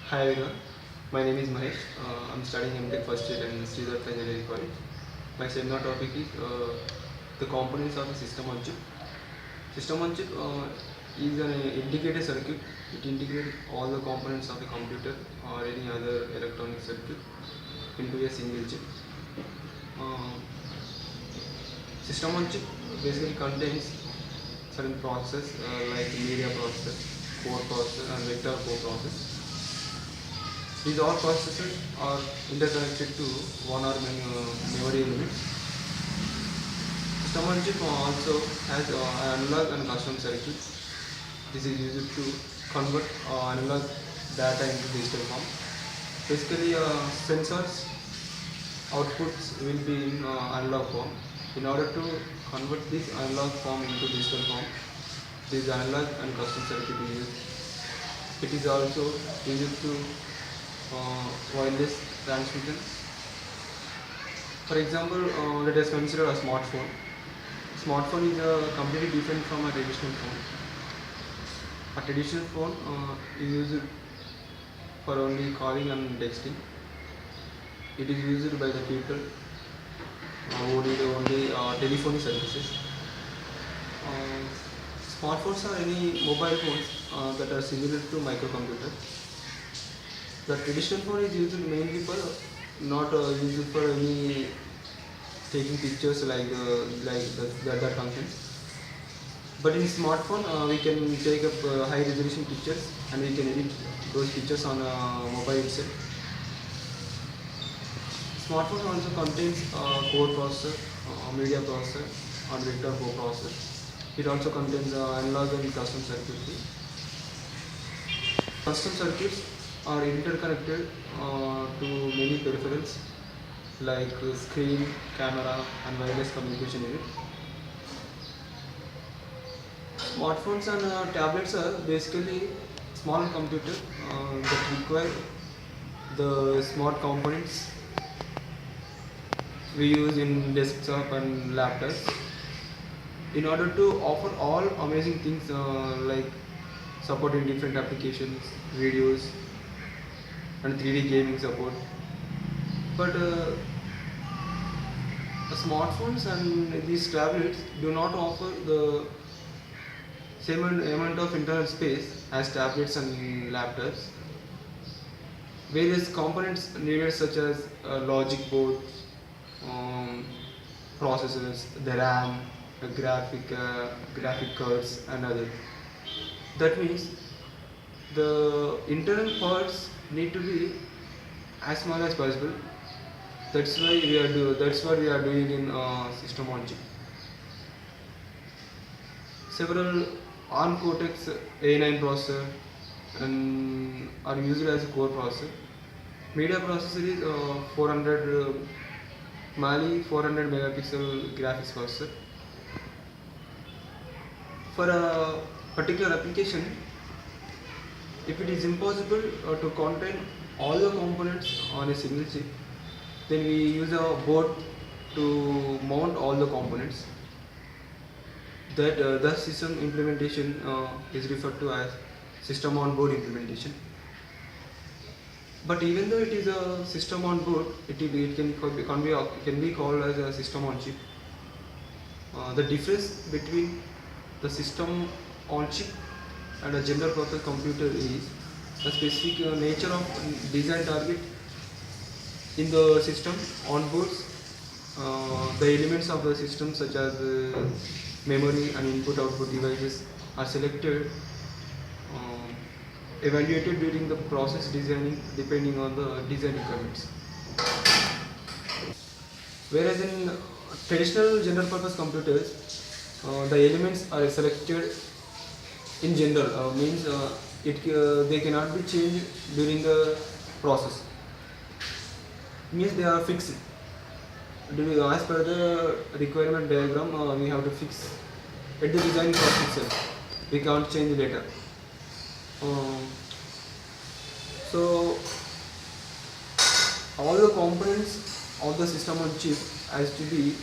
Hi everyone, my name is Mahesh. I'm studying MTech first year in Sridhar Engineering College. My seminar topic is the components of a system on chip. System on chip is an integrated circuit. It integrates all the components of a computer or any other electronic circuit into a single chip. Uh, System on chip basically contains certain processes like media processor, core processor, and vector core process. These all processors are interconnected to one or many memory elements. System on chip also has analog and custom circuits. This is used to convert analog data into digital form. Basically, sensors outputs will be in analog form. In order to convert this analog form into digital form, this analog and custom circuit is used. It is also used to wireless transmission. For example, let us consider a smartphone. Smartphone is completely different from a traditional phone. A traditional phone is used for only calling and texting. It is used by the people who need only telephony services. Uh, Smartphones are any mobile phones that are similar to microcomputer. The traditional phone is used mainly for not used for any taking pictures that functions. But in smartphone, we can take up high resolution pictures and we can edit those pictures on mobile itself. Smartphone also contains core processor, media processor, and vector core processor. It also contains analog and custom circuitry. Custom circuits are interconnected to many peripherals like screen, camera, and wireless communication unit. Smartphones and tablets are basically small computers that require the smart components we use in desktop and laptops in order to offer all amazing things like supporting different applications, videos, and 3D gaming support. But smartphones and these tablets do not offer the same amount of internal space as tablets and laptops. Various components needed such as logic board, um, processors, the RAM, graphic cards, and others. That means the internal parts need to be as small as possible. That's what we are doing in system on chip. Several ARM Cortex A9 processor and are used as a core processor. Media processor is 400 Mali 400 megapixel graphics processor. For a particular application, if it is impossible to contain all the components on a single chip, then we use a board to mount all the components. The system implementation is referred to as system on board implementation. But even though it is a system on board, it can be called as a system on chip. The difference between the system on chip and a general purpose computer is the specific nature of design target. In the system on boards, the elements of the system such as memory and input-output devices are selected, evaluated during the process designing depending on the design requirements. Whereas in traditional general purpose computers, the elements are selected in general, means they cannot be changed during the process. Means they are fixed. As per the requirement diagram, we have to fix at the design process itself. We can't change later. So all the components of the system on chip has to be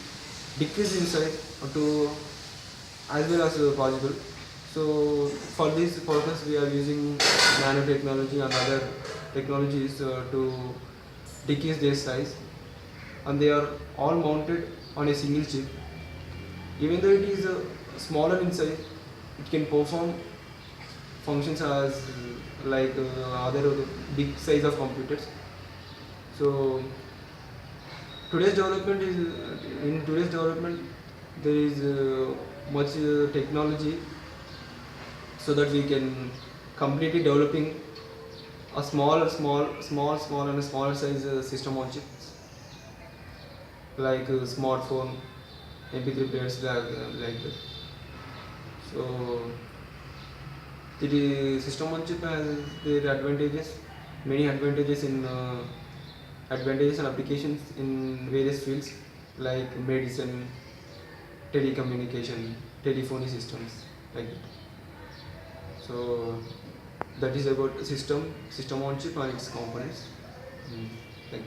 decreased in size to as well as possible. So for this purpose we are using nanotechnology and other technologies to decrease their size, and they are all mounted on a single chip. Even though it is smaller in size, it can perform functions as like other big size of computers. So today's development is in today's development there is much technology, so that we can completely developing a small and a smaller size system on chips, like smartphone, MP3 players, like that. So the system on chip has their advantages, many advantages in advantages and applications in various fields like medicine, telecommunication, telephony systems, like that. So that is about system on chip and its components. Like